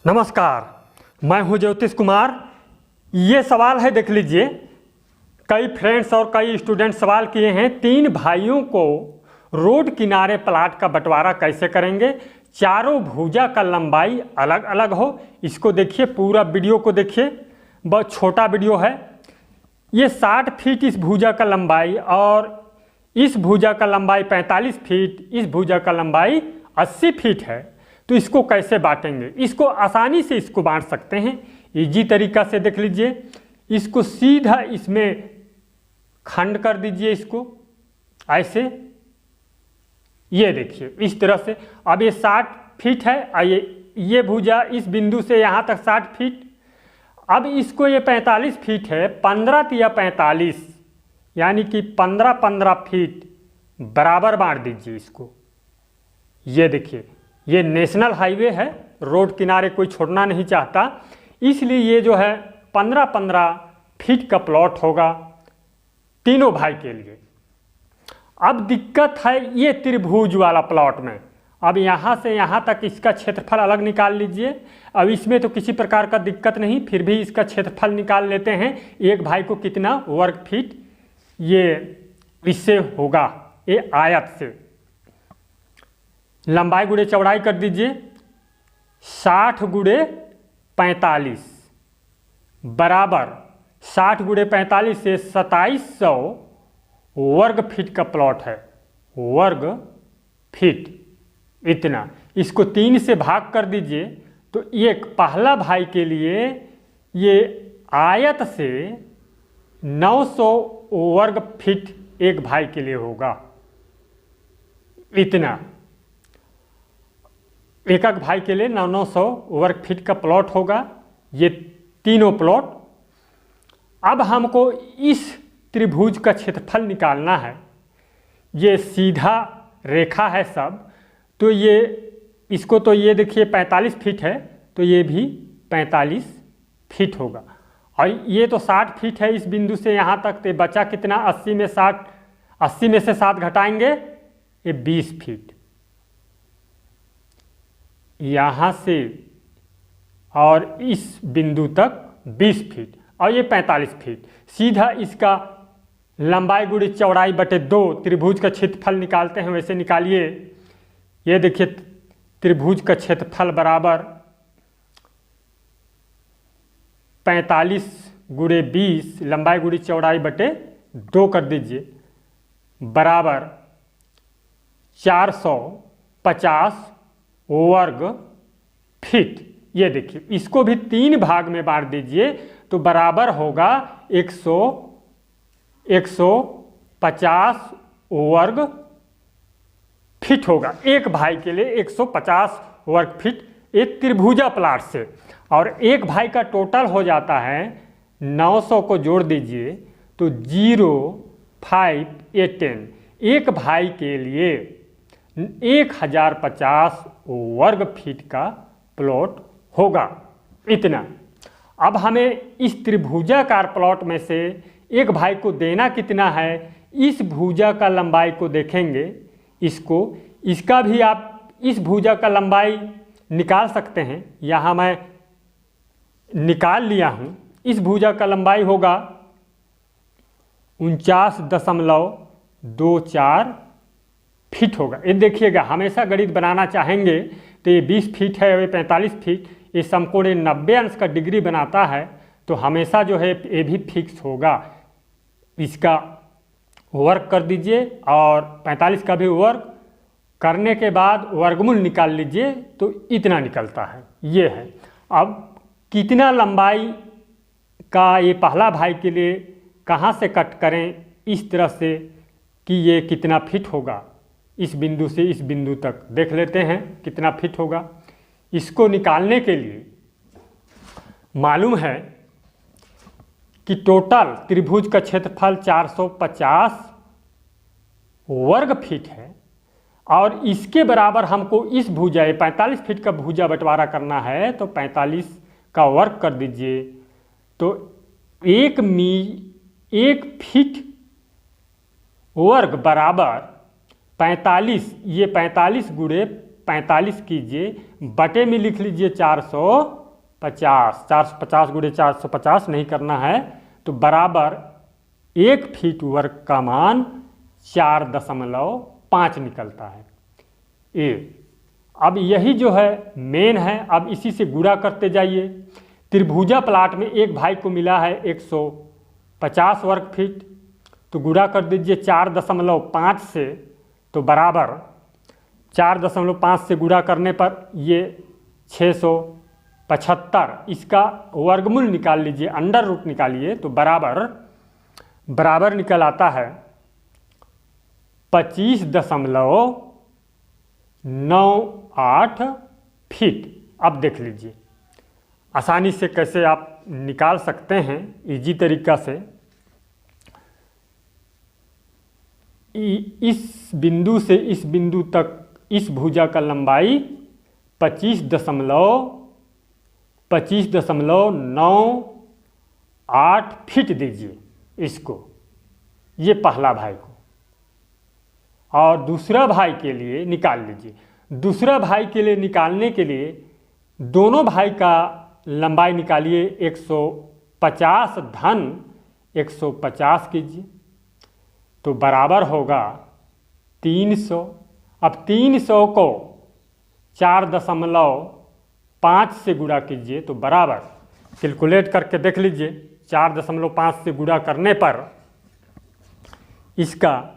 नमस्कार, मैं हूं ज्योतिष कुमार। ये सवाल है, देख लीजिए। कई फ्रेंड्स और कई स्टूडेंट सवाल किए हैं, 3 भाइयों को रोड किनारे प्लाट का बंटवारा कैसे करेंगे। चारों भुजा का लंबाई अलग अलग हो। इसको देखिए, पूरा वीडियो को देखिए, बहुत छोटा वीडियो है। ये 60 फीट इस भुजा का लंबाई और इस भुजा का लंबाई 45 फीट, इस भुजा का लंबाई 80 फीट है। तो इसको कैसे बांटेंगे? इसको आसानी से इसको बांट सकते हैं, इजी तरीका से। देख लीजिए, इसको सीधा इसमें खंड कर दीजिए, इसको ऐसे। ये देखिए इस तरह से। अब ये 60 फीट है, ये भुजा इस बिंदु से यहाँ तक 60 फीट। अब इसको ये 45 फीट है, 15 तिया 45 यानी कि 15-15 फीट बराबर बांट दीजिए इसको। ये देखिए, ये नेशनल हाईवे है, रोड किनारे कोई छोड़ना नहीं चाहता, इसलिए ये जो है 15-15 फीट का प्लॉट होगा तीनों भाई के लिए। अब दिक्कत है ये त्रिभुज वाला प्लॉट में। अब यहाँ से यहाँ तक इसका क्षेत्रफल अलग निकाल लीजिए। अब इसमें तो किसी प्रकार का दिक्कत नहीं, फिर भी इसका क्षेत्रफल निकाल लेते हैं। एक भाई को कितना वर्ग फीट ये इससे होगा, ये आयत से। लंबाई गुणे चौड़ाई कर दीजिए, 60 गुणे 45 बराबर 60 गुणे 45 से 2700 वर्ग फीट का प्लॉट है। वर्ग फीट इतना। इसको 3 से भाग कर दीजिए तो एक पहला भाई के लिए ये आयत से 900 वर्ग फीट एक भाई के लिए होगा। इतना एक भाई के लिए 900 वर्ग फीट का प्लॉट होगा, ये तीनों प्लॉट। अब हमको इस त्रिभुज का क्षेत्रफल निकालना है। ये सीधा रेखा है सब, तो ये इसको तो ये देखिए 45 फीट है, तो ये भी 45 फीट होगा। और ये तो 60 फीट है इस बिंदु से यहाँ तक, तो बचा कितना? 80 में 60, 80 में से 7 घटाएंगे, ये 20 फीट। यहाँ से और इस बिंदु तक 20 फीट और ये 45 फीट। सीधा इसका लंबाई गुणे चौड़ाई बटे 2 त्रिभुज का क्षेत्रफल निकालते हैं, वैसे निकालिए। ये देखिए, त्रिभुज का क्षेत्रफल बराबर 45 गुणे 20 लंबाई गुणे चौड़ाई बटे 2 कर दीजिए, बराबर 450 वर्ग फीट। ये देखिए, इसको भी 3 भाग में बांट दीजिए तो बराबर होगा 150 वर्ग फीट होगा। एक भाई के लिए 150 वर्ग फीट एक त्रिभुजा प्लाट से। और एक भाई का टोटल हो जाता है 900 को जोड़ दीजिए तो 0, 5, 8, 10। एक भाई के लिए 1050 वर्ग फीट का प्लॉट होगा। इतना। अब हमें इस त्रिभुजाकार प्लॉट में से एक भाई को देना कितना है, इस भुजा का लंबाई को देखेंगे। इसका भी आप इस भुजा का लंबाई निकाल सकते हैं। यहाँ मैं निकाल लिया हूँ। इस भुजा का लंबाई होगा 49.24 फीट होगा। ये देखिएगा, हमेशा गणित बनाना चाहेंगे तो ये 20 फीट है और ये 45 फीट, ये समकोण 90 अंश का डिग्री बनाता है, तो हमेशा जो है ये भी फिक्स होगा। इसका वर्ग कर दीजिए और 45 का भी वर्ग करने के बाद वर्गमूल निकाल लीजिए तो इतना निकलता है। ये है। अब कितना लंबाई का ये पहला भाई के लिए कहाँ से कट करें इस तरह से कि ये कितना फिट होगा, इस बिंदु से इस बिंदु तक देख लेते हैं कितना फिट होगा। इसको निकालने के लिए मालूम है कि टोटल त्रिभुज का क्षेत्रफल 450 वर्ग फीट है और इसके बराबर हमको इस भुजा 45 फीट का भुजा बंटवारा करना है, तो 45 का वर्ग कर दीजिए तो 1 फीट वर्ग बराबर 45। ये 45 गुणे 45 कीजिए, बटे में लिख लीजिए 450। 450 गुणे 450 नहीं करना है तो बराबर 1 फीट वर्ग का मान 4.5 निकलता है। अब यही जो है मेन है, अब इसी से गुणा करते जाइए। त्रिभुजा प्लाट में एक भाई को मिला है 150 वर्ग फीट, तो गुणा कर दीजिए 4.5 से, तो बराबर 4.5 से गुणा करने पर ये 675, इसका वर्गमूल निकाल लीजिए, अंडर रूट निकालिए, तो बराबर निकल आता है 25.98 फीट। अब देख लीजिए आसानी से कैसे आप निकाल सकते हैं इजी तरीका से। इस बिंदु से इस बिंदु तक इस भुजा का लंबाई 25.98 फीट दीजिए इसको, ये पहला भाई को। और दूसरा भाई के लिए निकाल लीजिए। दूसरा भाई के लिए निकालने के लिए दोनों भाई का लंबाई निकालिए, 150 धन 150 कीजिए, तो बराबर होगा 300। अब 300 को 4.5 से गुणा कीजिए, तो बराबर कैलकुलेट करके देख लीजिए, 4.5 से गुणा करने पर इसका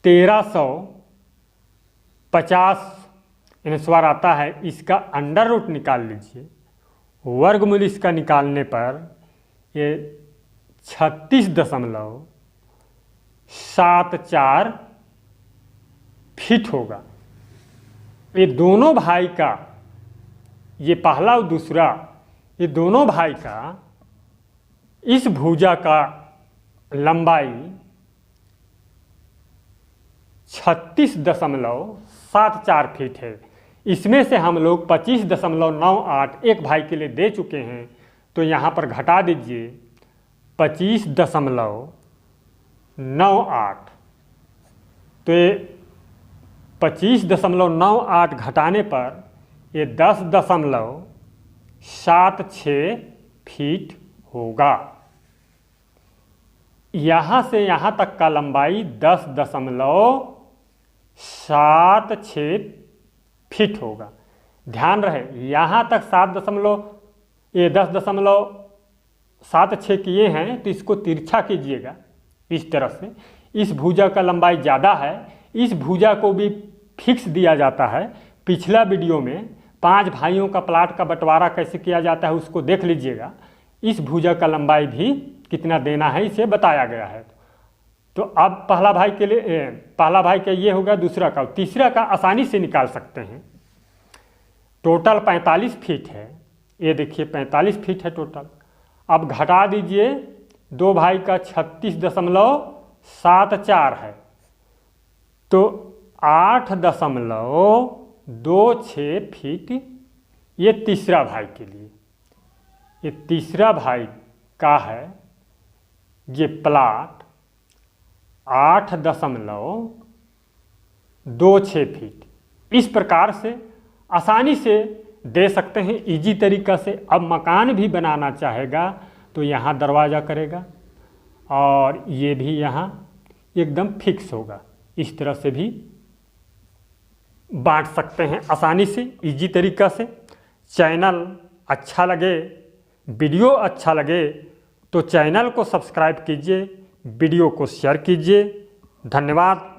1350 अनुस्वार आता है। इसका अंडर रूट निकाल लीजिए, वर्गमूल इसका निकालने पर ये 36.74 फीट होगा। ये दोनों भाई का, ये पहला और दूसरा, ये दोनों भाई का इस भुजा का लंबाई 36.74 फीट है। इसमें से हम लोग 25.98 एक भाई के लिए दे चुके हैं, तो यहाँ पर घटा दीजिए 25.98। तो ये 25.98 घटाने पर ये 10.76 फीट होगा। यहाँ से यहाँ तक का लंबाई 10.76 फीट होगा। ध्यान रहे यहाँ तक 10.76 किए हैं, तो इसको तिरछा कीजिएगा इस तरह से। इस भुजा का लंबाई ज़्यादा है, इस भुजा को भी फिक्स दिया जाता है। पिछला वीडियो में 5 भाइयों का प्लाट का बंटवारा कैसे किया जाता है उसको देख लीजिएगा। इस भुजा का लंबाई भी कितना देना है इसे बताया गया है। तो अब पहला भाई के लिए, पहला भाई का ये होगा, दूसरा का, तीसरा का आसानी से निकाल सकते हैं। टोटल 45 फीट है, ये देखिए 45 फीट है टोटल। अब घटा दीजिए, दो भाई का 36.74 है, तो 8.26 फीट ये तीसरा भाई के लिए। ये तीसरा भाई का है ये प्लाट 8.26 फीट। इस प्रकार से आसानी से दे सकते हैं इजी तरीका से। अब मकान भी बनाना चाहेगा तो यहाँ दरवाज़ा करेगा और ये भी यहाँ एकदम फिक्स होगा। इस तरह से भी बांट सकते हैं आसानी से इजी तरीका से। चैनल अच्छा लगे, वीडियो अच्छा लगे तो चैनल को सब्सक्राइब कीजिए, वीडियो को शेयर कीजिए। धन्यवाद।